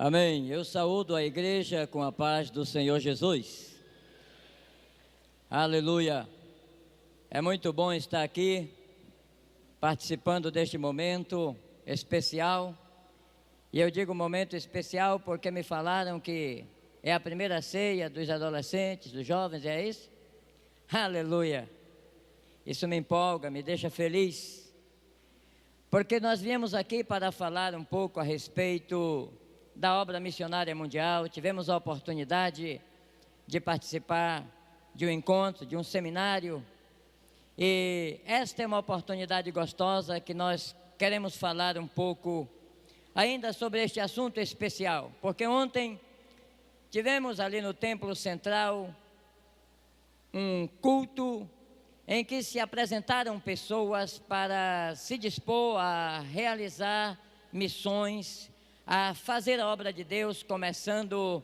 Amém. Eu saúdo a igreja com a paz do Senhor Jesus. Aleluia. É muito bom estar aqui, participando deste momento especial. E eu digo momento especial porque me falaram que é a primeira ceia dos adolescentes, dos jovens, é isso? Aleluia. Isso me empolga, me deixa feliz. Porque nós viemos aqui para falar um pouco a respeito da obra missionária mundial. Tivemos a oportunidade de participar de um encontro, de um seminário, e esta é uma oportunidade gostosa que nós queremos falar um pouco ainda sobre este assunto especial, porque ontem tivemos ali no Templo Central um culto em que se apresentaram pessoas para se dispor a realizar missões, a fazer a obra de Deus, começando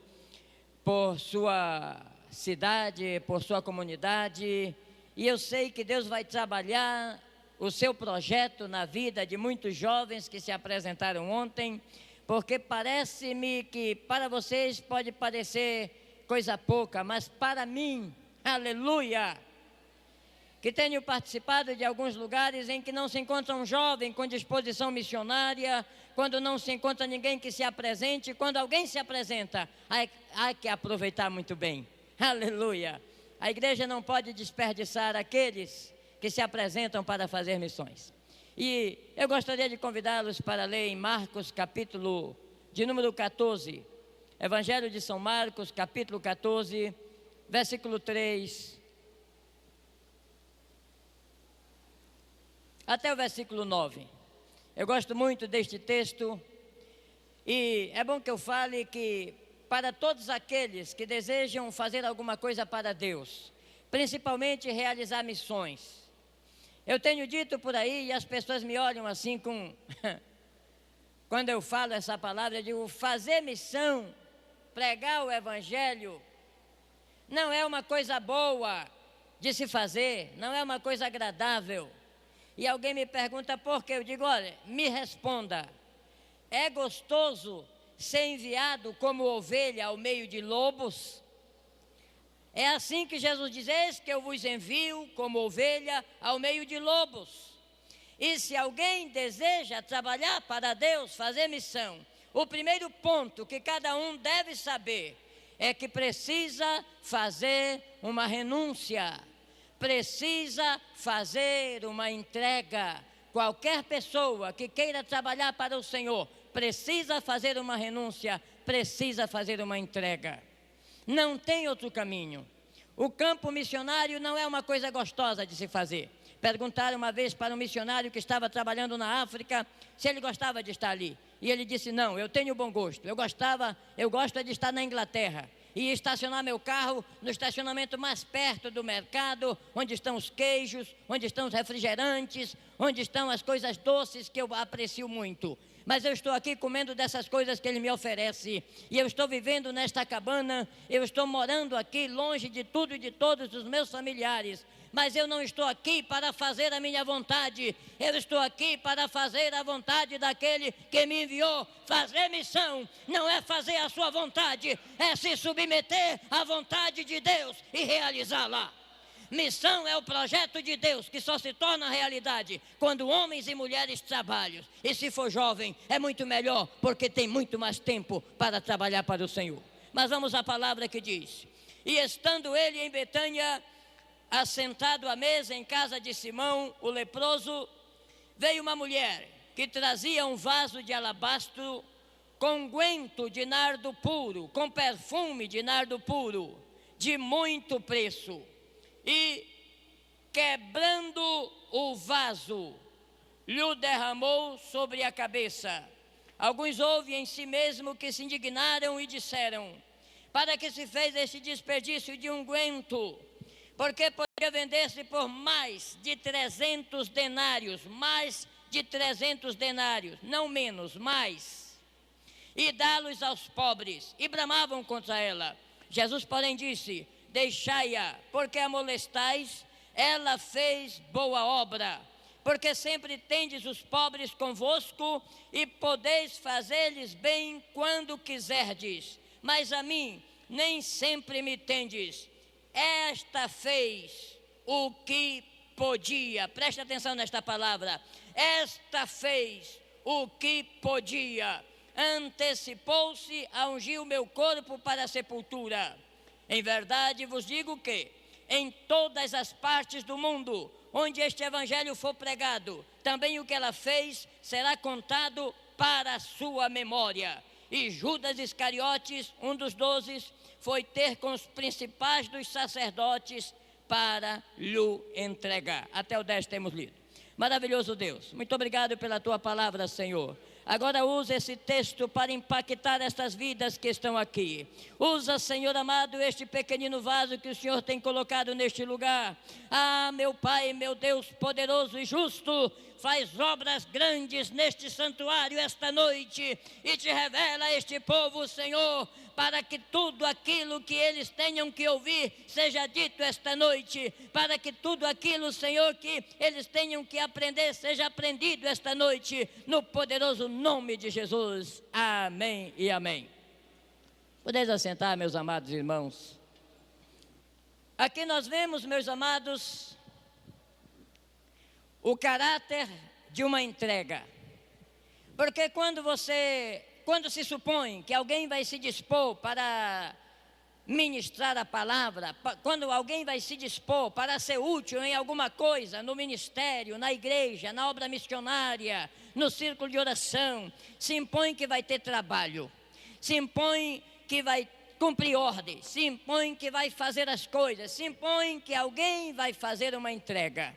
por sua cidade, por sua comunidade. E eu sei que Deus vai trabalhar o seu projeto na vida de muitos jovens que se apresentaram ontem, porque parece-me que para vocês pode parecer coisa pouca, mas para mim, aleluia, que tenho participado de alguns lugares em que não se encontra um jovem com disposição missionária, quando não se encontra ninguém que se apresente, quando alguém se apresenta, há que aproveitar muito bem, aleluia. A igreja não pode desperdiçar aqueles que se apresentam para fazer missões. E eu gostaria de convidá-los para ler em Marcos, capítulo de número 14, Evangelho de São Marcos, capítulo 14, versículo 3, até o versículo 9. Eu gosto muito deste texto e é bom que eu fale que para todos aqueles que desejam fazer alguma coisa para Deus, principalmente realizar missões, eu tenho dito por aí e as pessoas me olham assim com... Quando eu falo essa palavra, eu digo, fazer missão, pregar o Evangelho, não é uma coisa boa de se fazer, não é uma coisa agradável. E alguém me pergunta por quê? Eu digo, olha, me responda. É gostoso ser enviado como ovelha ao meio de lobos? É assim que Jesus diz, eis que eu vos envio como ovelha ao meio de lobos. E se alguém deseja trabalhar para Deus, fazer missão, o primeiro ponto que cada um deve saber é que precisa fazer uma renúncia. Precisa fazer uma entrega. Qualquer pessoa que queira trabalhar para o Senhor precisa fazer uma renúncia, precisa fazer uma entrega. Não tem outro caminho. O campo missionário não é uma coisa gostosa de se fazer. Perguntaram uma vez para um missionário que estava trabalhando na África se ele gostava de estar ali. E ele disse, não, eu tenho bom gosto. Eu gosto de estar na Inglaterra e estacionar meu carro no estacionamento mais perto do mercado, onde estão os queijos, onde estão os refrigerantes, onde estão as coisas doces que eu aprecio muito. Mas eu estou aqui comendo dessas coisas que ele me oferece, e eu estou vivendo nesta cabana, eu estou morando aqui longe de tudo e de todos os meus familiares, mas eu não estou aqui para fazer a minha vontade, eu estou aqui para fazer a vontade daquele que me enviou. Fazer missão não é fazer a sua vontade, é se submeter à vontade de Deus e realizá-la. Missão é o projeto de Deus que só se torna realidade quando homens e mulheres trabalham. E se for jovem, é muito melhor, porque tem muito mais tempo para trabalhar para o Senhor. Mas vamos à palavra que diz: e estando ele em Betânia, assentado à mesa em casa de Simão, o leproso, veio uma mulher que trazia um vaso de alabastro com unguento de nardo puro, com perfume de nardo puro, de muito preço. E, quebrando o vaso, lhe derramou sobre a cabeça. Alguns houve em si mesmo que se indignaram e disseram: para que se fez esse desperdício de unguento? Porque poderia vender-se por mais de 300 denários, não menos, mais, e dá-los aos pobres. E bramavam contra ela. Jesus, porém, disse: deixai-a, porque a molestais, ela fez boa obra, porque sempre tendes os pobres convosco e podeis fazer-lhes bem quando quiserdes. Mas a mim nem sempre me tendes. Esta fez o que podia. Preste atenção nesta palavra. Esta fez o que podia. Antecipou-se a ungir o meu corpo para a sepultura. Em verdade vos digo que em todas as partes do mundo onde este evangelho for pregado, também o que ela fez será contado para a sua memória. E Judas Iscariotes, um dos 12, foi ter com os principais dos sacerdotes para lhe entregar. Até o 10 temos lido. Maravilhoso Deus, muito obrigado pela tua palavra, Senhor. Agora usa esse texto para impactar estas vidas que estão aqui. Usa, Senhor amado, este pequenino vaso que o Senhor tem colocado neste lugar. Ah, meu Pai, meu Deus poderoso e justo, faz obras grandes neste santuário esta noite e te revela a este povo, Senhor, para que tudo aquilo que eles tenham que ouvir seja dito esta noite, para que tudo aquilo, Senhor, que eles tenham que aprender seja aprendido esta noite, no poderoso nome de Jesus. Amém e amém. Podeis assentar, meus amados irmãos. Aqui nós vemos, meus amados, o caráter de uma entrega. Porque quando se supõe que alguém vai se dispor para ministrar a palavra, quando alguém vai se dispor para ser útil em alguma coisa, no ministério, na igreja, na obra missionária, no círculo de oração, se impõe que vai ter trabalho, se impõe que vai cumprir ordens, se impõe que vai fazer as coisas, se impõe que alguém vai fazer uma entrega.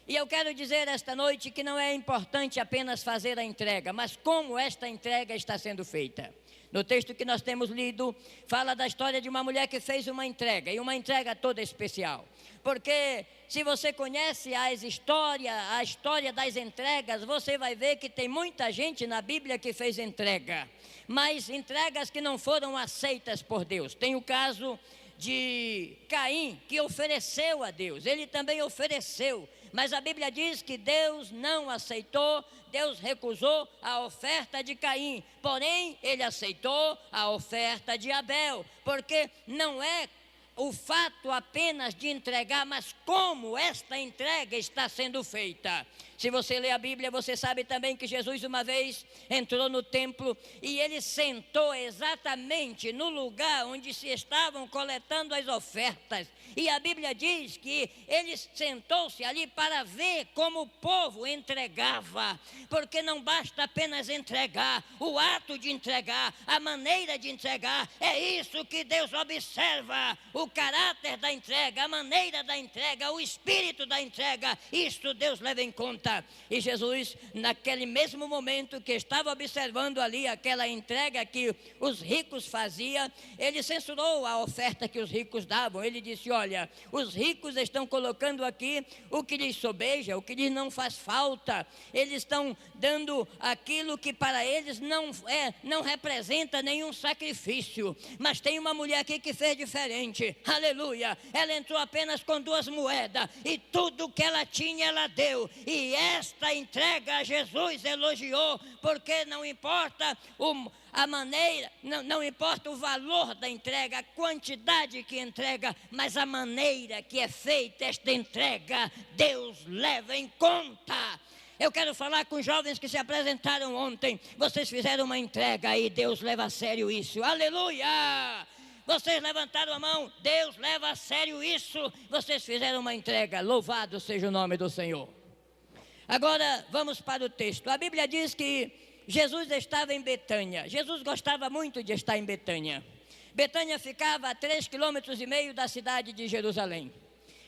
E eu quero dizer esta noite que não é importante apenas fazer a entrega, mas como esta entrega está sendo feita. No texto que nós temos lido, fala da história de uma mulher que fez uma entrega, e uma entrega toda especial. Porque se você conhece a história das entregas, você vai ver que tem muita gente na Bíblia que fez entrega, mas entregas que não foram aceitas por Deus. Tem o caso de Caim, que ofereceu a Deus, ele também ofereceu, mas a Bíblia diz que Deus não aceitou, Deus recusou a oferta de Caim, porém ele aceitou a oferta de Abel, porque não é o fato apenas de entregar, mas como esta entrega está sendo feita. Se você lê a Bíblia, você sabe também que Jesus uma vez entrou no templo e ele sentou exatamente no lugar onde se estavam coletando as ofertas. E a Bíblia diz que ele sentou-se ali para ver como o povo entregava, porque não basta apenas entregar, o ato de entregar, a maneira de entregar, é isso que Deus observa, o caráter da entrega, a maneira da entrega, o espírito da entrega, isto Deus leva em conta. E Jesus, naquele mesmo momento que estava observando ali aquela entrega que os ricos faziam, ele censurou a oferta que os ricos davam. Ele disse: olha, os ricos estão colocando aqui o que lhes sobeja, o que lhes não faz falta, eles estão dando aquilo que para eles não representa nenhum sacrifício, mas tem uma mulher aqui que fez diferente, aleluia, ela entrou apenas com 2 moedas e tudo que ela tinha ela deu, e esta entrega Jesus elogiou, porque não importa a maneira, não importa o valor da entrega, a quantidade que entrega, mas a maneira que é feita esta entrega, Deus leva em conta. Eu quero falar com jovens que se apresentaram ontem, vocês fizeram uma entrega e Deus leva a sério isso, aleluia! Vocês levantaram a mão, Deus leva a sério isso, vocês fizeram uma entrega, louvado seja o nome do Senhor. Agora vamos para o texto. A Bíblia diz que Jesus estava em Betânia. Jesus gostava muito de estar em Betânia. Betânia ficava a 3,5 km da cidade de Jerusalém.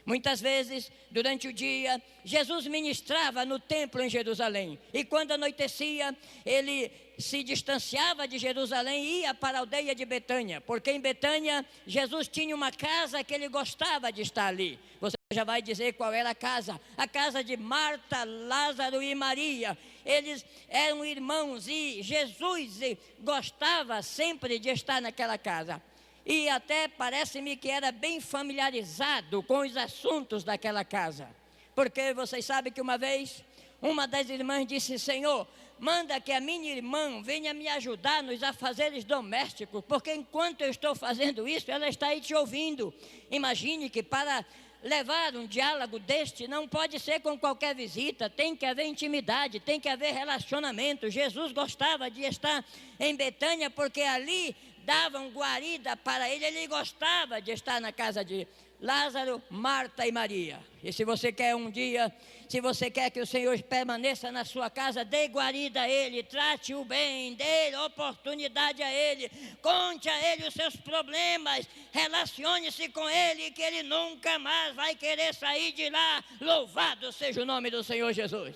Muitas vezes, durante o dia, Jesus ministrava no templo em Jerusalém. E quando anoitecia, ele se distanciava de Jerusalém e ia para a aldeia de Betânia. Porque em Betânia, Jesus tinha uma casa que ele gostava de estar ali. Você já vai dizer qual era a casa de Marta, Lázaro e Maria. Eles eram irmãos e Jesus gostava sempre de estar naquela casa. E até parece-me que era bem familiarizado com os assuntos daquela casa. Porque vocês sabem que uma vez uma das irmãs disse: Senhor, manda que a minha irmã venha me ajudar nos afazeres domésticos, porque enquanto eu estou fazendo isso, ela está aí te ouvindo. Imagine que para levar um diálogo deste não pode ser com qualquer visita, tem que haver intimidade, tem que haver relacionamento. Jesus gostava de estar em Betânia porque ali davam guarida para ele, ele gostava de estar na casa de Lázaro, Marta e Maria. E se você quer um dia, se você quer que o Senhor permaneça na sua casa, dê guarida a Ele, trate-o bem, dê oportunidade a Ele, conte a Ele os seus problemas, relacione-se com Ele, que Ele nunca mais vai querer sair de lá. Louvado seja o nome do Senhor Jesus.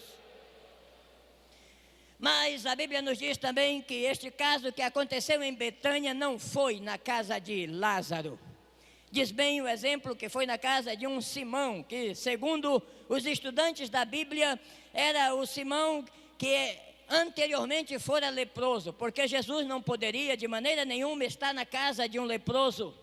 Mas a Bíblia nos diz também que este caso que aconteceu em Betânia não foi na casa de Lázaro. Diz bem o exemplo que foi na casa de um Simão, que segundo os estudantes da Bíblia, era o Simão que anteriormente fora leproso, porque Jesus não poderia de maneira nenhuma estar na casa de um leproso,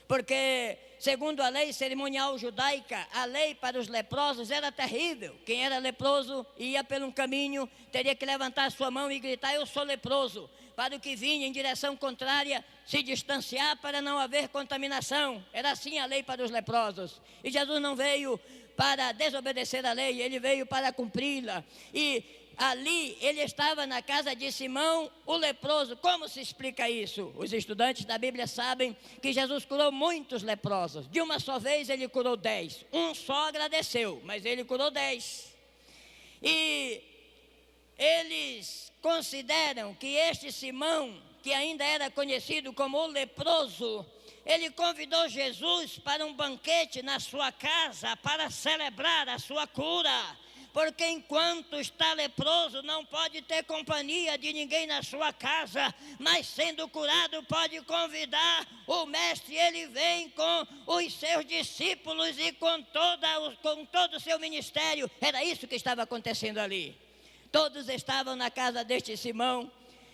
porque segundo a lei cerimonial judaica, a lei para os leprosos era terrível. Quem era leproso ia por um caminho, teria que levantar sua mão e gritar: eu sou leproso. Para o que vinha em direção contrária, se distanciar para não haver contaminação. Era assim a lei para os leprosos. E Jesus não veio para desobedecer a lei, ele veio para cumpri-la. E ali ele estava na casa de Simão, o leproso. Como se explica isso? Os estudantes da Bíblia sabem que Jesus curou muitos leprosos. De uma só vez ele curou 10. Um só agradeceu, mas ele curou 10. E eles consideram que este Simão, que ainda era conhecido como o leproso, ele convidou Jesus para um banquete na sua casa para celebrar a sua cura. Porque enquanto está leproso não pode ter companhia de ninguém na sua casa, mas sendo curado pode convidar o mestre. Ele vem com os seus discípulos e com todo o seu ministério. Era isso que estava acontecendo ali. Todos estavam na casa deste Simão,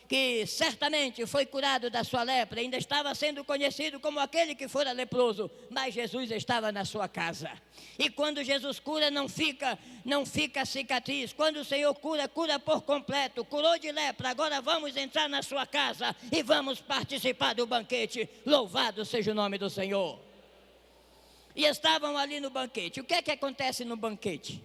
que certamente foi curado da sua lepra, ainda estava sendo conhecido como aquele que fora leproso, mas Jesus estava na sua casa. E quando Jesus cura, não fica cicatriz. Quando o Senhor cura, cura por completo. Curou de lepra, agora vamos entrar na sua casa e vamos participar do banquete. Louvado seja o nome do Senhor. E estavam ali no banquete. O que é que acontece no banquete?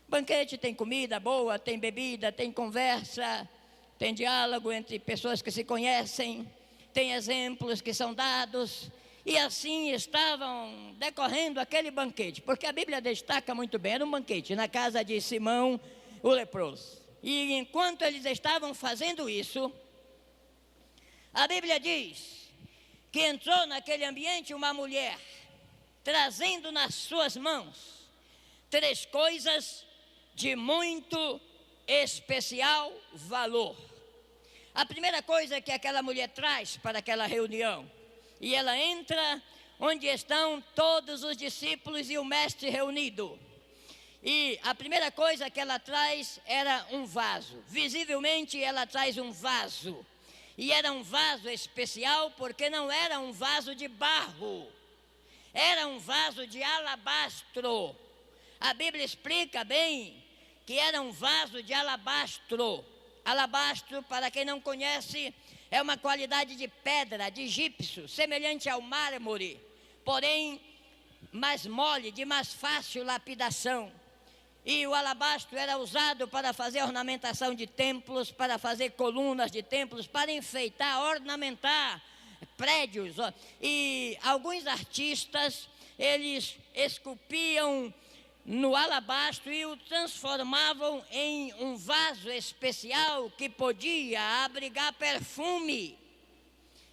Banquete tem comida boa, tem bebida, tem conversa, tem diálogo entre pessoas que se conhecem, tem exemplos que são dados. E assim estavam decorrendo aquele banquete, porque a Bíblia destaca muito bem, era um banquete na casa de Simão, o leproso. E enquanto eles estavam fazendo isso, a Bíblia diz que entrou naquele ambiente uma mulher, trazendo nas suas mãos 3 coisas de muito especial valor. A primeira coisa que aquela mulher traz para aquela reunião, e ela entra onde estão todos os discípulos e o mestre reunido. E a primeira coisa que ela traz era um vaso. Visivelmente ela traz um vaso. E era um vaso especial porque não era um vaso de barro. Era um vaso de alabastro. A Bíblia explica bem que era um vaso de alabastro. Alabastro, para quem não conhece, é uma qualidade de pedra, de gipso, semelhante ao mármore, porém mais mole, de mais fácil lapidação. E o alabastro era usado para fazer ornamentação de templos, para fazer colunas de templos, para enfeitar, ornamentar prédios. E alguns artistas, eles esculpiam no alabastro e o transformavam em um vaso especial que podia abrigar perfume.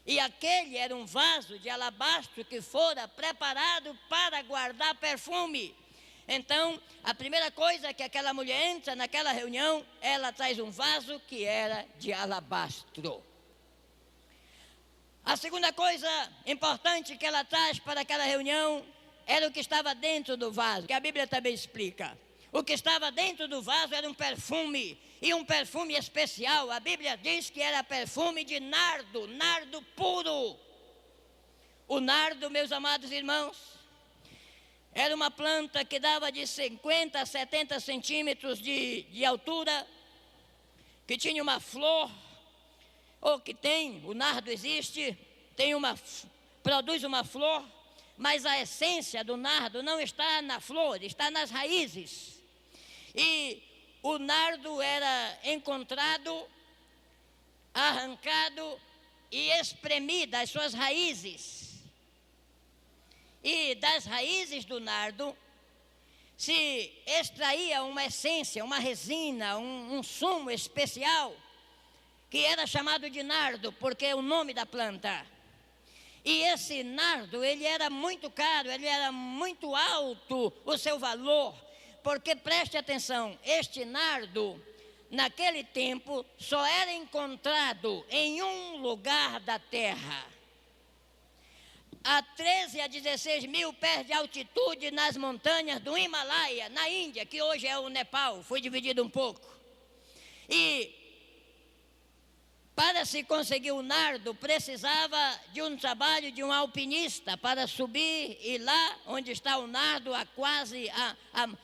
E aquele era um vaso de alabastro que fora preparado para guardar perfume. Então, a primeira coisa que aquela mulher entra naquela reunião, ela traz um vaso que era de alabastro. A segunda coisa importante que ela traz para aquela reunião era o que estava dentro do vaso, que a Bíblia também explica. O que estava dentro do vaso era um perfume, e um perfume especial. A Bíblia diz que era perfume de nardo, nardo puro. O nardo, meus amados irmãos, Era uma planta que dava de 50 a 70 centímetros de altura, que tinha uma flor, ou que tem, o nardo existe, produz uma flor, mas a essência do nardo não está na flor, está nas raízes. E o nardo era encontrado, arrancado e espremido as suas raízes. E das raízes do nardo se extraía uma essência, uma resina, um sumo especial, que era chamado de nardo, porque é o nome da planta. E esse nardo, ele era muito caro, ele era muito alto o seu valor, porque preste atenção, este nardo, naquele tempo, só era encontrado em um lugar da terra, a 13 a 16 mil pés de altitude, nas montanhas do Himalaia, na Índia, que hoje é o Nepal, foi dividido um pouco. E para se conseguir o nardo, precisava de um trabalho de um alpinista para subir, e lá onde está o nardo, a quase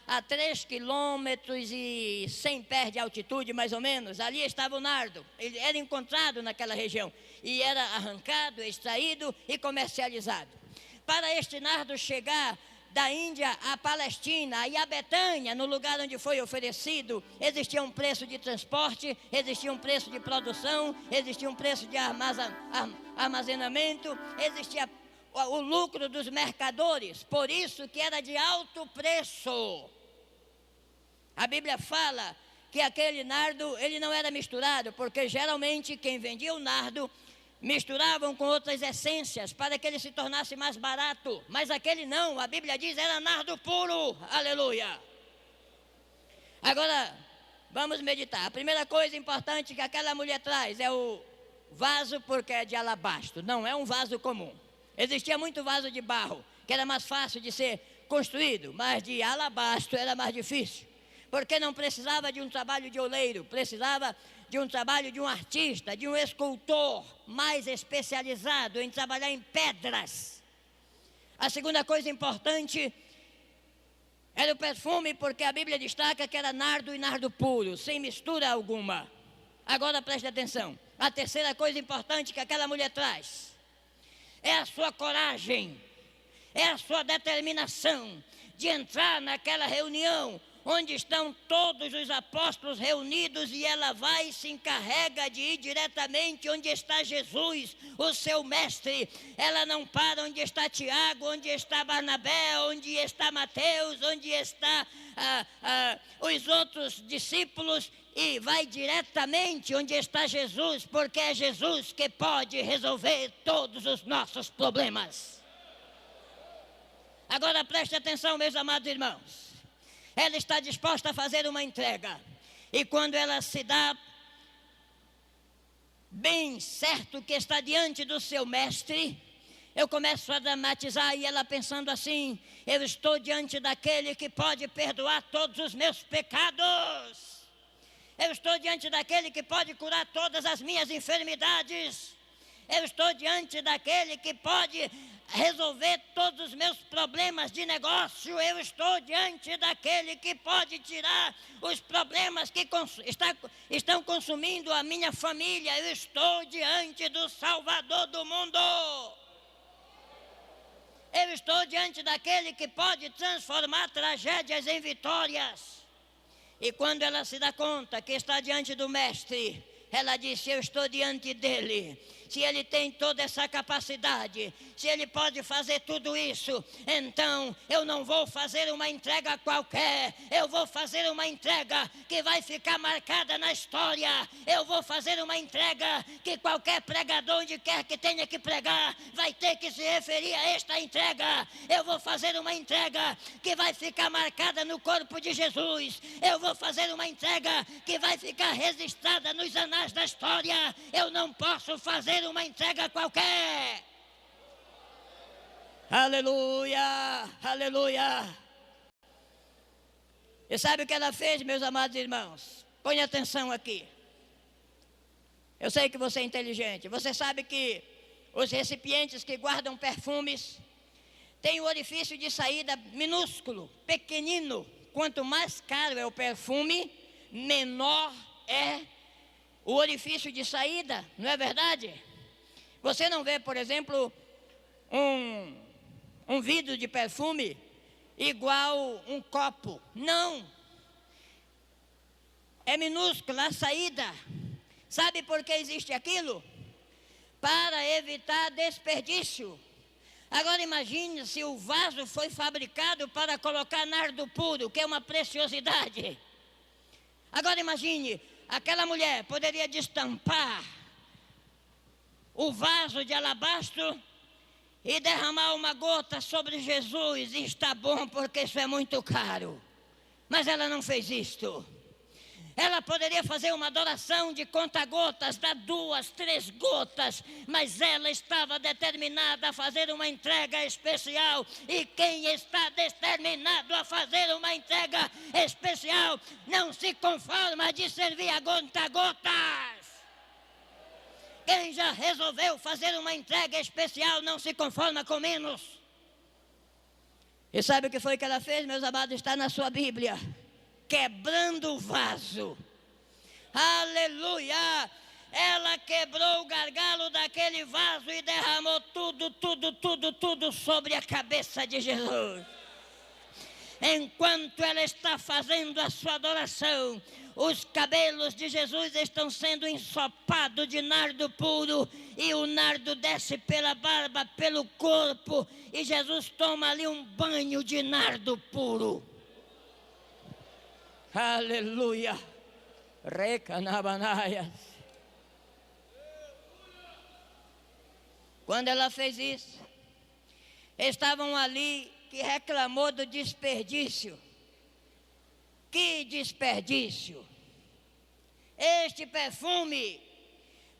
a 3 quilômetros e 100 pés de altitude, mais ou menos, ali estava o nardo. Ele era encontrado naquela região e era arrancado, extraído e comercializado. Para este nardo chegar da Índia à Palestina e a Betânia, no lugar onde foi oferecido, existia um preço de transporte, existia um preço de produção, existia um preço de armazenamento, existia o lucro dos mercadores, por isso que era de alto preço. A Bíblia fala que aquele nardo, ele não era misturado, porque geralmente quem vendia o nardo misturavam com outras essências para que ele se tornasse mais barato, mas aquele não, a Bíblia diz, era nardo puro, aleluia. Agora, vamos meditar. A primeira coisa importante que aquela mulher traz é o vaso, porque é de alabastro, não é um vaso comum. Existia muito vaso de barro, que era mais fácil de ser construído, mas de alabastro era mais difícil, porque não precisava de um trabalho de oleiro, precisava de um trabalho de um artista, de um escultor mais especializado em trabalhar em pedras. A segunda coisa importante era o perfume, porque a Bíblia destaca que era nardo e nardo puro, sem mistura alguma. Agora preste atenção, a terceira coisa importante que aquela mulher traz é a sua coragem, é a sua determinação de entrar naquela reunião onde estão todos os apóstolos reunidos, e ela vai e se encarrega de ir diretamente onde está Jesus, o seu mestre. Ela não para onde está Tiago, onde está Barnabé, onde está Mateus, onde está os outros discípulos, e vai diretamente onde está Jesus, porque é Jesus que pode resolver todos os nossos problemas. Agora preste atenção, meus amados irmãos. Ela está disposta a fazer uma entrega, e quando ela se dá bem certo que está diante do seu mestre, eu começo a dramatizar, e ela pensando assim: eu estou diante daquele que pode perdoar todos os meus pecados, eu estou diante daquele que pode curar todas as minhas enfermidades, eu estou diante daquele que pode resolver todos os meus problemas de negócio, eu estou diante daquele que pode tirar os problemas que estão consumindo a minha família, eu estou diante do Salvador do mundo, eu estou diante daquele que pode transformar tragédias em vitórias. E quando ela se dá conta que está diante do mestre, ela disse: eu estou diante dele. Se ele tem toda essa capacidade, se ele pode fazer tudo isso, então eu não vou fazer uma entrega qualquer, eu vou fazer uma entrega que vai ficar marcada na história, eu vou fazer uma entrega que qualquer pregador, onde quer que tenha que pregar, vai ter que se referir a esta entrega. Eu vou fazer uma entrega que vai ficar marcada no corpo de Jesus, eu vou fazer uma entrega que vai ficar registrada nos anais da história. Eu não posso fazer uma entrega qualquer. Aleluia, aleluia. E sabe o que ela fez, meus amados irmãos? Põe atenção aqui. Eu sei que você é inteligente. Você sabe que os recipientes que guardam perfumes tem um orifício de saída minúsculo, pequenino. Quanto mais caro é o perfume, menor é o orifício de saída, não é verdade? Você não vê, por exemplo, um vidro de perfume igual um copo. Não. É minúscula a saída. Sabe por que existe aquilo? Para evitar desperdício. Agora imagine se o vaso foi fabricado para colocar nardo puro, que é uma preciosidade. Agora imagine, aquela mulher poderia destampar o vaso de alabastro e derramar uma gota sobre Jesus, e está bom porque isso é muito caro. Mas ela não fez isto. Ela poderia fazer uma adoração de conta-gotas, dar 2, 3 gotas, mas ela estava determinada a fazer uma entrega especial. E quem está determinado a fazer uma entrega especial não se conforma de servir a conta-gotas. Quem já resolveu fazer uma entrega especial não se conforma com menos. E sabe o que foi que ela fez, meus amados? Está na sua Bíblia. Quebrando o vaso. Aleluia! Ela quebrou o gargalo daquele vaso e derramou tudo sobre a cabeça de Jesus. Enquanto ela está fazendo a sua adoração, os cabelos de Jesus estão sendo ensopados de nardo puro, e o nardo desce pela barba, pelo corpo, e Jesus toma ali um banho de nardo puro. Aleluia! Recanabanaias. Quando ela fez isso, estavam ali que reclamou do desperdício. Que desperdício! Este perfume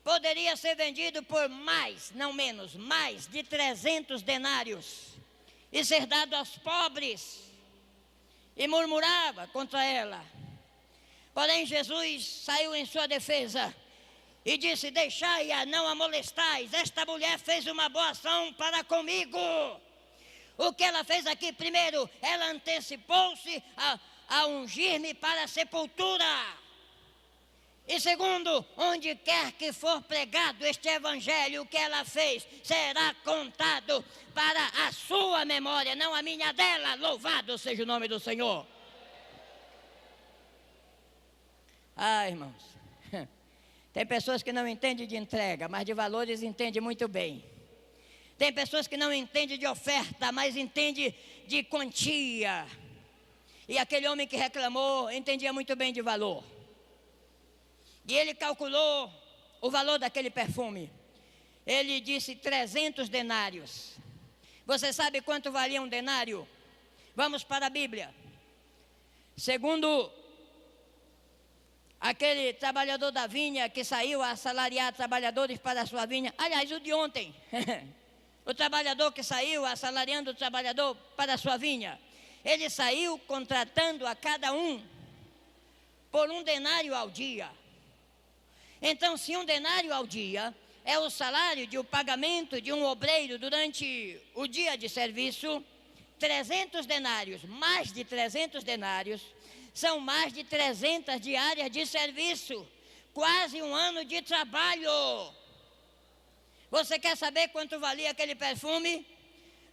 poderia ser vendido por mais, não menos, mais de 300 denários e ser dado aos pobres. E murmurava contra ela. Porém, Jesus saiu em sua defesa e disse: deixai-a, não a molestais. Esta mulher fez uma boa ação para comigo. O que ela fez aqui? Primeiro, ela antecipou-se a ungir-me para a sepultura. E segundo, onde quer que for pregado este evangelho, o que ela fez será contado para a sua memória, não a minha, dela. Louvado seja o nome do Senhor. Ah, irmãos, tem pessoas que não entendem de entrega, mas de valores entendem muito bem. Tem pessoas que não entendem de oferta, mas entendem de quantia. E aquele homem que reclamou entendia muito bem de valor. E ele calculou o valor daquele perfume. Ele disse 300 denários. Você sabe quanto valia um denário? Vamos para a Bíblia. Segundo aquele trabalhador da vinha que saiu a assalariar trabalhadores para a sua vinha. Aliás, o de ontem. O trabalhador que saiu assalariando o trabalhador para a sua vinha. Ele saiu contratando a cada um por 1 denário ao dia. Então, se 1 denário ao dia é o salário de o pagamento de um obreiro durante o dia de serviço, 300 denários, mais de 300 denários, são mais de 300 diárias de serviço, quase 1 ano de trabalho. Você quer saber quanto valia aquele perfume?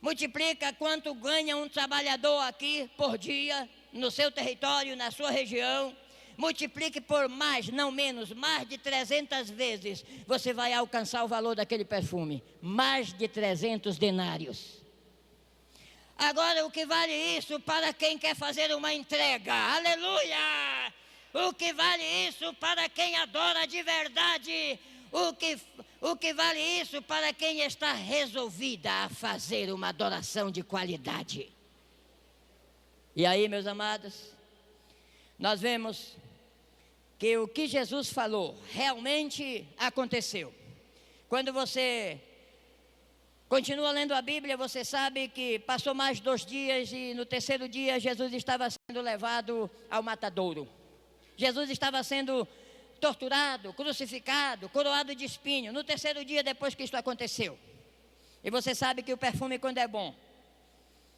Multiplica quanto ganha um trabalhador aqui por dia, no seu território, na sua região. Multiplique por mais, não menos, mais de 300 vezes. Você vai alcançar o valor daquele perfume. Mais de 300 denários. Agora, o que vale isso para quem quer fazer uma entrega? Aleluia! O que vale isso para quem adora de verdade? O que vale isso para quem está resolvida a fazer uma adoração de qualidade? E aí, meus amados, nós vemos que o que Jesus falou realmente aconteceu. Quando você continua lendo a Bíblia, você sabe que passou mais 2 dias e no 3º dia Jesus estava sendo levado ao matadouro. Jesus estava sendo torturado, crucificado, coroado de espinho. No 3º dia depois que isso aconteceu. E você sabe que o perfume, quando é bom,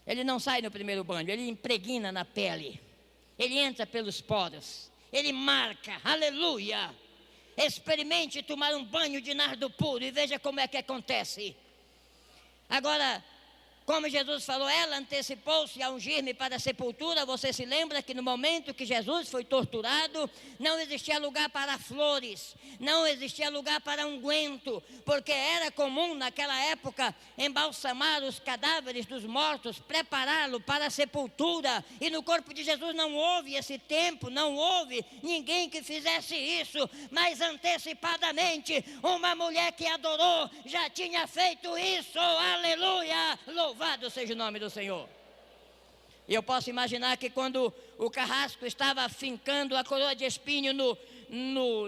Ele não sai no primeiro banho, ele impregna na pele. Ele entra pelos poros. Ele marca, aleluia. Experimente tomar um banho de nardo puro e veja como é que acontece. Agora, como Jesus falou, ela antecipou-se a ungir-me para a sepultura. Você se lembra que no momento que Jesus foi torturado, não existia lugar para flores, não existia lugar para unguento, porque era comum naquela época embalsamar os cadáveres dos mortos, prepará-lo para a sepultura. E no corpo de Jesus não houve esse tempo, não houve ninguém que fizesse isso, mas antecipadamente uma mulher que adorou já tinha feito isso, aleluia. Louvado seja o nome do Senhor. E eu posso imaginar que quando o carrasco estava fincando a coroa de espinho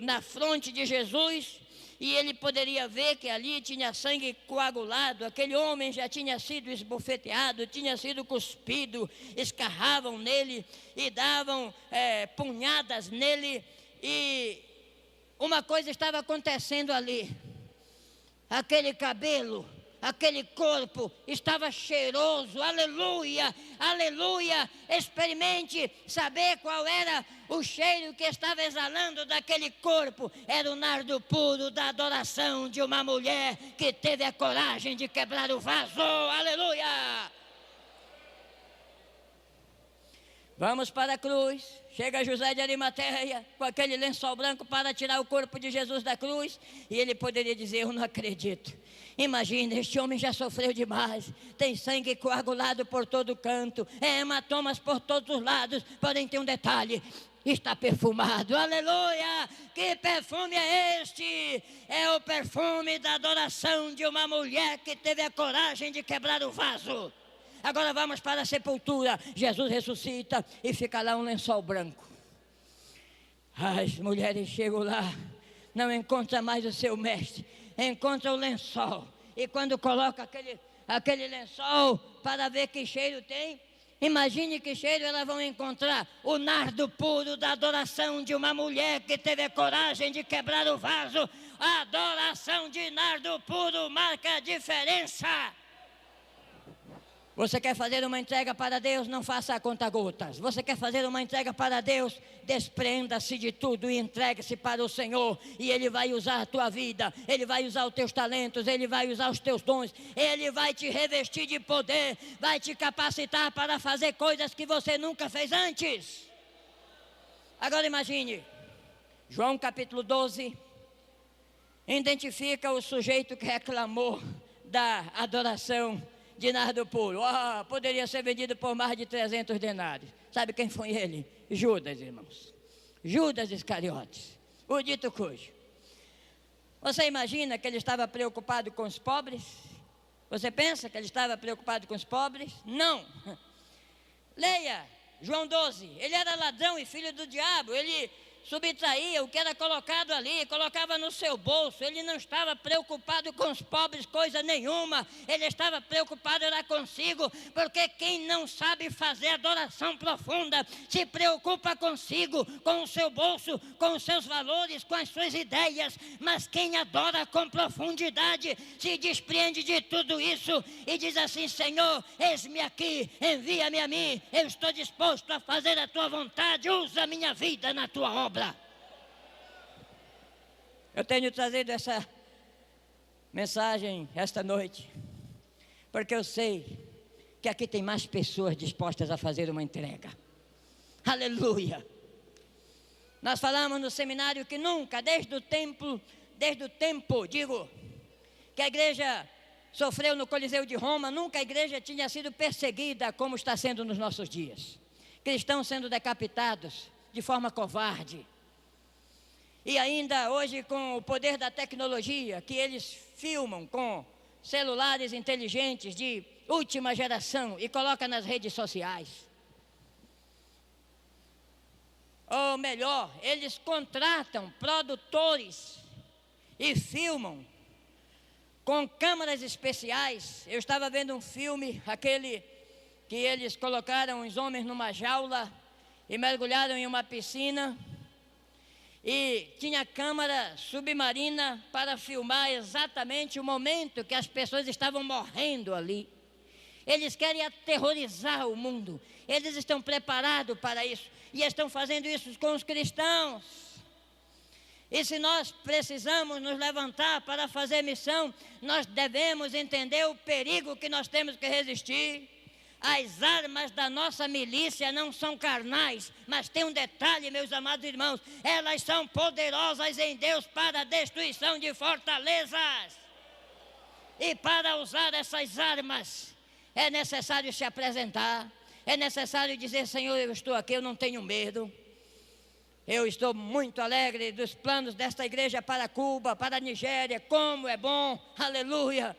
na fronte de Jesus, e ele poderia ver que ali tinha sangue coagulado, aquele homem já tinha sido esbofeteado, tinha sido cuspido, escarravam nele e davam punhadas nele, e uma coisa estava acontecendo ali. Aquele cabelo, aquele corpo estava cheiroso, aleluia, aleluia. Experimente saber qual era o cheiro que estava exalando daquele corpo. Era o nardo puro da adoração de uma mulher que teve a coragem de quebrar o vaso, aleluia. Vamos para a cruz. Chega José de Arimateia com aquele lençol branco para tirar o corpo de Jesus da cruz. E ele poderia dizer: eu não acredito. Imagina, este homem já sofreu demais. Tem sangue coagulado por todo canto, hematomas por todos os lados. Porém tem um detalhe: está perfumado, aleluia. Que perfume é este? É o perfume da adoração de uma mulher que teve a coragem de quebrar o vaso. Agora vamos para a sepultura. Jesus ressuscita e fica lá um lençol branco. As mulheres chegam lá, não encontram mais o seu mestre, encontram o lençol. E quando coloca aquele lençol para ver que cheiro tem, imagine que cheiro elas vão encontrar: o nardo puro da adoração de uma mulher que teve a coragem de quebrar o vaso. A adoração de nardo puro marca a diferença. Você quer fazer uma entrega para Deus? Não faça a conta-gotas. Você quer fazer uma entrega para Deus? Desprenda-se de tudo e entregue-se para o Senhor. E Ele vai usar a tua vida, Ele vai usar os teus talentos, Ele vai usar os teus dons, Ele vai te revestir de poder, vai te capacitar para fazer coisas que você nunca fez antes. Agora imagine, João capítulo 12, identifica o sujeito que reclamou da adoração de nardo puro. Poderia ser vendido por mais de 300 denários. Sabe quem foi ele? Judas, irmãos. Judas Iscariotes, o dito cujo. Você imagina que ele estava preocupado com os pobres? Você pensa que ele estava preocupado com os pobres? Não. Leia João 12. Ele era ladrão e filho do diabo. Ele subtraía o que era colocado ali, colocava no seu bolso. Ele não estava preocupado com os pobres, coisa nenhuma. Ele estava preocupado era consigo, porque quem não sabe fazer adoração profunda se preocupa consigo, com o seu bolso, com os seus valores, com as suas ideias. Mas quem adora com profundidade se despreende de tudo isso e diz assim: Senhor, eis-me aqui, envia-me a mim, eu estou disposto a fazer a tua vontade, usa a minha vida na tua obra. Eu tenho trazido essa mensagem esta noite, porque eu sei que aqui tem mais pessoas dispostas a fazer uma entrega. Aleluia! Nós falamos no seminário que nunca, desde o tempo, que a igreja sofreu no Coliseu de Roma, nunca a igreja tinha sido perseguida como está sendo nos nossos dias. Cristãos sendo decapitados de forma covarde. E ainda hoje, com o poder da tecnologia, que eles filmam com celulares inteligentes de última geração e colocam nas redes sociais. Ou melhor, eles contratam produtores e filmam com câmeras especiais. Eu estava vendo um filme, aquele que eles colocaram os homens numa jaula e mergulharam em uma piscina, e tinha câmera submarina para filmar exatamente o momento que as pessoas estavam morrendo ali. Eles querem aterrorizar o mundo. Eles estão preparados para isso. E estão fazendo isso com os cristãos. E se nós precisamos nos levantar para fazer missão, nós devemos entender o perigo que nós temos que resistir. As armas da nossa milícia não são carnais, mas tem um detalhe, meus amados irmãos: elas são poderosas em Deus para a destruição de fortalezas. E para usar essas armas, é necessário se apresentar, é necessário dizer: Senhor, eu estou aqui, eu não tenho medo. Eu estou muito alegre dos planos desta igreja para Cuba, para a Nigéria. Como é bom, aleluia,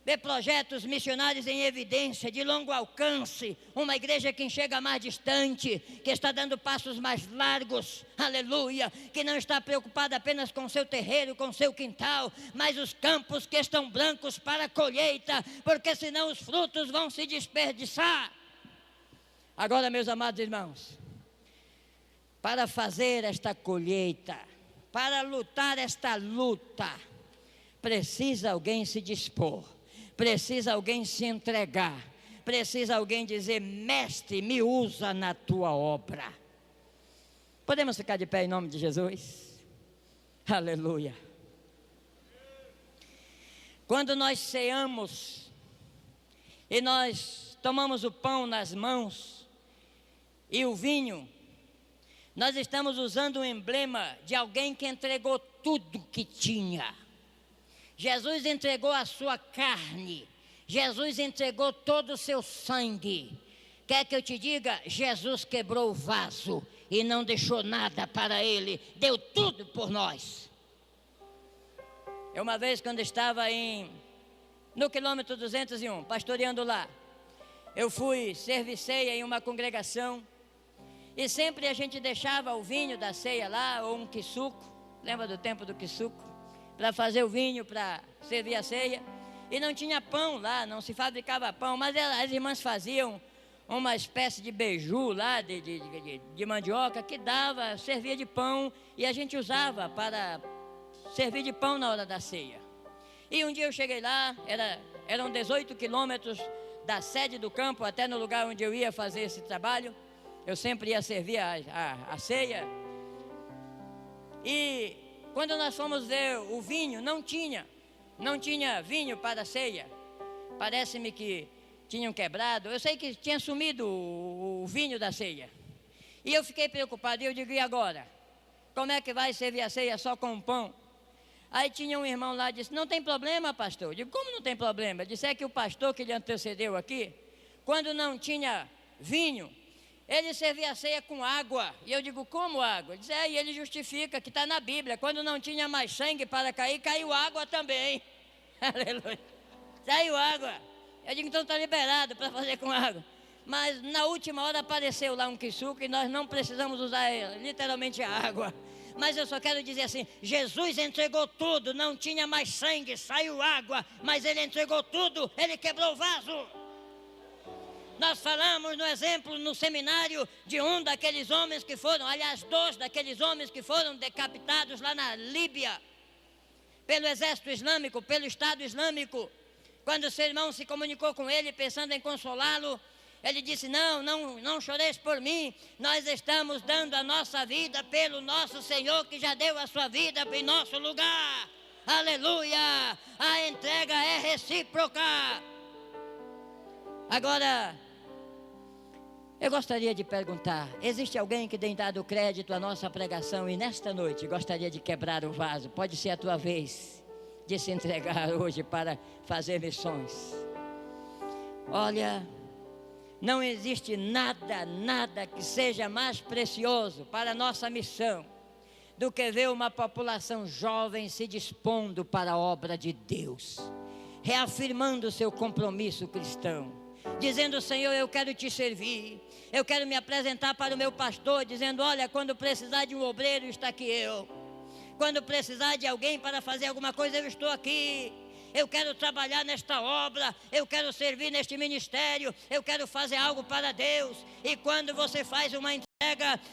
ver projetos missionários em evidência, de longo alcance. Uma igreja que enxerga mais distante, que está dando passos mais largos, aleluia, que não está preocupada apenas com seu terreiro, com seu quintal, mas os campos que estão brancos para a colheita, porque senão os frutos vão se desperdiçar. Agora, meus amados irmãos, para fazer esta colheita, para lutar esta luta, precisa alguém se dispor, precisa alguém se entregar, precisa alguém dizer: mestre, me usa na tua obra. Podemos ficar de pé em nome de Jesus? Aleluia. Quando nós ceamos e nós tomamos o pão nas mãos e o vinho, nós estamos usando um emblema de alguém que entregou tudo que tinha. Jesus entregou a sua carne, Jesus entregou todo o seu sangue. Quer que eu te diga? Jesus quebrou o vaso e não deixou nada para ele, deu tudo por nós. Eu uma vez, quando estava no quilômetro 201, pastoreando lá, eu fui servir ceia em uma congregação. E sempre a gente deixava o vinho da ceia lá, ou um quissuco, lembra do tempo do quissuco? Para fazer o vinho, para servir a ceia. E não tinha pão lá, não se fabricava pão, mas as irmãs faziam uma espécie de beiju lá, de mandioca, que servia de pão, e a gente usava para servir de pão na hora da ceia. E um dia eu cheguei lá, eram 18 quilômetros da sede do campo até no lugar onde eu ia fazer esse trabalho. Eu sempre ia servir a ceia. E quando nós fomos ver o vinho, não tinha vinho para a ceia. Parece-me que tinham quebrado. Eu sei que tinha sumido o vinho da ceia. E eu fiquei preocupado. E eu digo: e agora? Como é que vai servir a ceia só com pão? Aí tinha um irmão lá e disse: não tem problema, pastor. Eu digo: como não tem problema? Disse: é que o pastor que lhe antecedeu aqui, quando não tinha vinho, ele servia a ceia com água. E eu digo: como água? Ele diz: e ele justifica que está na Bíblia: quando não tinha mais sangue para cair, caiu água também. Aleluia. Saiu água. Eu digo: então está liberado para fazer com água. Mas na última hora apareceu lá um quissuco e nós não precisamos usar literalmente a água. Mas eu só quero dizer assim: Jesus entregou tudo, não tinha mais sangue, saiu água, mas ele entregou tudo, ele quebrou o vaso. Nós falamos no exemplo no seminário de um daqueles homens que foram, aliás, 2 daqueles homens que foram decapitados lá na Líbia, pelo exército islâmico, pelo Estado Islâmico. Quando o seu irmão se comunicou com ele, pensando em consolá-lo, ele disse: não choreis por mim, nós estamos dando a nossa vida pelo nosso Senhor, que já deu a sua vida em nosso lugar. Aleluia! A entrega é recíproca. Agora, eu gostaria de perguntar: existe alguém que tem dado crédito à nossa pregação e nesta noite gostaria de quebrar o vaso? Pode ser a tua vez de se entregar hoje para fazer missões. Olha, não existe nada que seja mais precioso para a nossa missão do que ver uma população jovem se dispondo para a obra de Deus, reafirmando o seu compromisso cristão, dizendo: Senhor, eu quero te servir, eu quero me apresentar para o meu pastor, dizendo: olha, quando precisar de um obreiro, está aqui eu. Quando precisar de alguém para fazer alguma coisa, eu estou aqui. Eu quero trabalhar nesta obra, eu quero servir neste ministério, eu quero fazer algo para Deus. E quando você faz uma entrega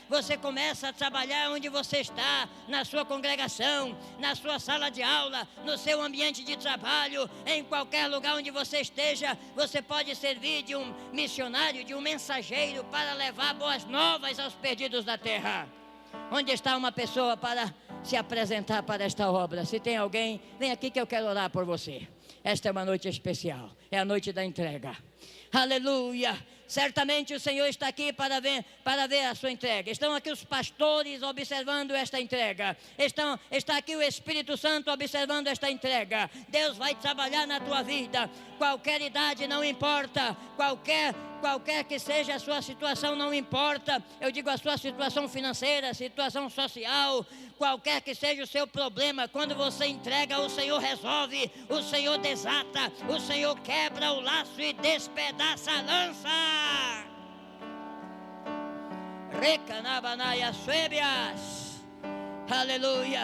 você começa a trabalhar onde você está, na sua congregação, na sua sala de aula, no seu ambiente de trabalho, em qualquer lugar onde você esteja, você pode servir de um missionário, de um mensageiro para levar boas novas aos perdidos da terra. Onde está uma pessoa para se apresentar para esta obra? Se tem alguém, vem aqui que eu quero orar por você. Esta é uma noite especial, é a noite da entrega. Aleluia! Certamente o Senhor está aqui para ver a sua entrega. Estão aqui os pastores observando esta entrega. Está aqui o Espírito Santo observando esta entrega. Deus vai trabalhar na tua vida. Qualquer idade não importa. Qualquer que seja a sua situação não importa. Eu digo a sua situação financeira, situação social, qualquer que seja o seu problema. Quando você entrega, o Senhor resolve. O Senhor desata. O Senhor quebra o laço e despedaça a lança. Recanabanaias suebias. Aleluia.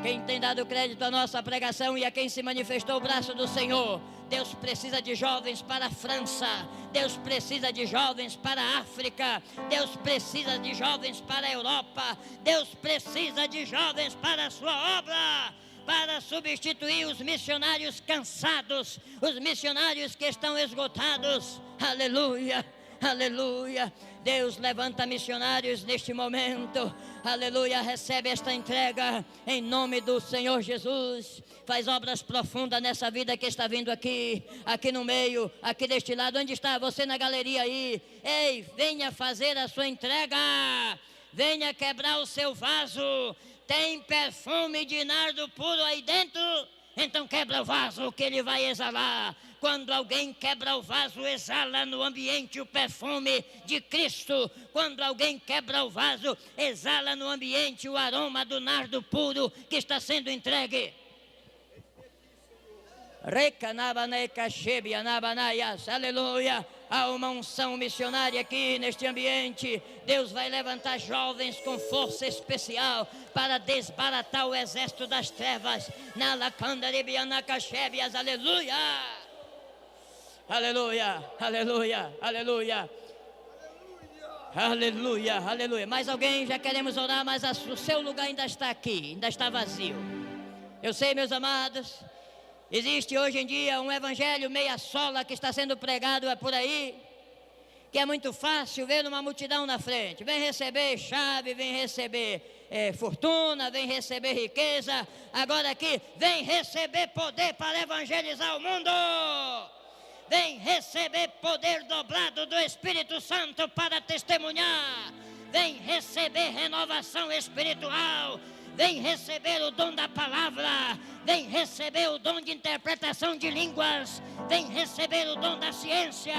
Quem tem dado crédito à nossa pregação e a quem se manifestou o braço do Senhor. Deus precisa de jovens para a França. Deus precisa de jovens para a África. Deus precisa de jovens para a Europa. Deus precisa de jovens para a sua obra, para substituir os missionários cansados, os missionários que estão esgotados. Aleluia, aleluia. Deus levanta missionários neste momento. Aleluia, recebe esta entrega em nome do Senhor Jesus. Faz obras profundas nessa vida que está vindo aqui no meio, aqui deste lado. Onde está você na galeria aí? Ei, venha fazer a sua entrega. Venha quebrar o seu vaso. Tem perfume de nardo puro aí dentro? Então quebra o vaso que ele vai exalar. Quando alguém quebra o vaso, exala no ambiente o perfume de Cristo. Quando alguém quebra o vaso, exala no ambiente o aroma do nardo puro que está sendo entregue. Aleluia. Há uma unção missionária aqui neste ambiente. Deus vai levantar jovens com força especial para desbaratar o exército das trevas. Aleluia. Aleluia, aleluia, aleluia. Aleluia, aleluia. Mais alguém? Já queremos orar, mas o seu lugar ainda está aqui, ainda está vazio. Eu sei, meus amados, existe hoje em dia um evangelho meia sola que está sendo pregado por aí, que é muito fácil ver uma multidão na frente. Vem receber chave, vem receber fortuna, vem receber riqueza. Agora aqui, vem receber poder para evangelizar o mundo. Vem receber poder dobrado do Espírito Santo para testemunhar. Vem receber renovação espiritual. Vem receber o dom da palavra. Vem receber o dom de interpretação de línguas. Vem receber o dom da ciência.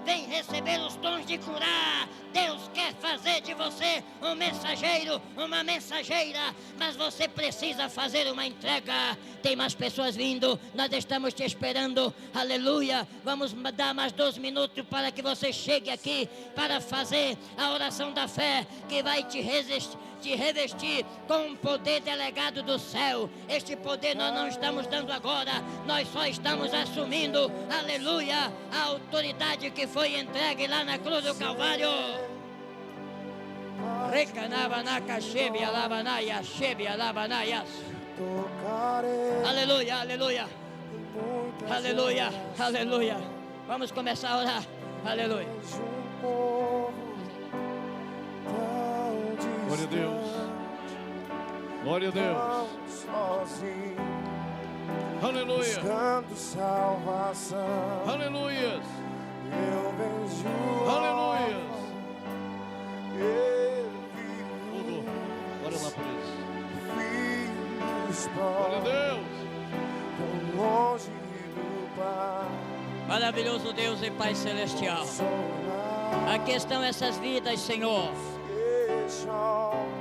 Vem receber os dons de curar. Deus quer fazer de você um mensageiro, uma mensageira, mas você precisa fazer uma entrega. Tem mais pessoas vindo, nós estamos te esperando. Aleluia. Vamos dar mais 2 minutos para que você chegue aqui para fazer a oração da fé que vai te revestir com o poder delegado do céu. Este poder nós não estamos dando agora, nós só estamos assumindo, aleluia, a autoridade que foi entregue lá na cruz do Calvário. Aleluia, aleluia, aleluia, aleluia. Vamos começar a orar, aleluia. Glória a Deus. Glória a Deus. Aleluia. Buscando salvação. Aleluia. Eu vejo. Aleluia. Eu Tudo. Olha lá por isso. vi Glória a Deus. tão longe do Pai. Maravilhoso Deus e Pai Celestial. Aqui estão essas vidas, Senhor.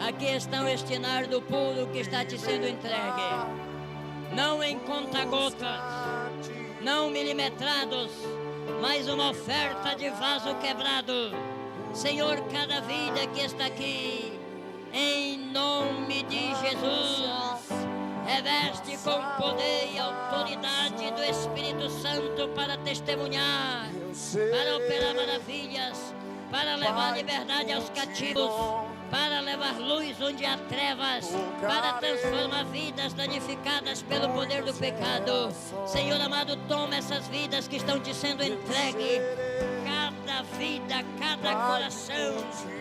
Aqui estão este nardo puro que está te sendo entregue. Não em conta-gotas, não milimetrados, mas uma oferta de vaso quebrado. Senhor, cada vida que está aqui, em nome de Jesus, reveste com poder e autoridade do Espírito Santo para testemunhar, para operar maravilhas, para levar liberdade aos cativos, para levar luz onde há trevas, para transformar vidas danificadas pelo poder do pecado. Senhor amado, toma essas vidas que estão te sendo entregue, cada vida, cada coração,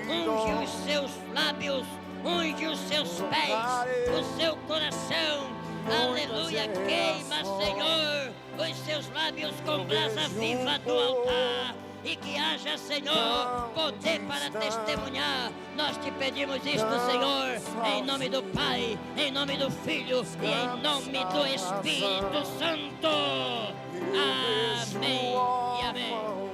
unge os seus lábios, unge os seus pés, o seu coração. Aleluia, queima, Senhor, os seus lábios com brasa viva do altar. E que haja, Senhor, poder para testemunhar. Nós te pedimos isto, Senhor, em nome do Pai, em nome do Filho e em nome do Espírito Santo. Amém e amém.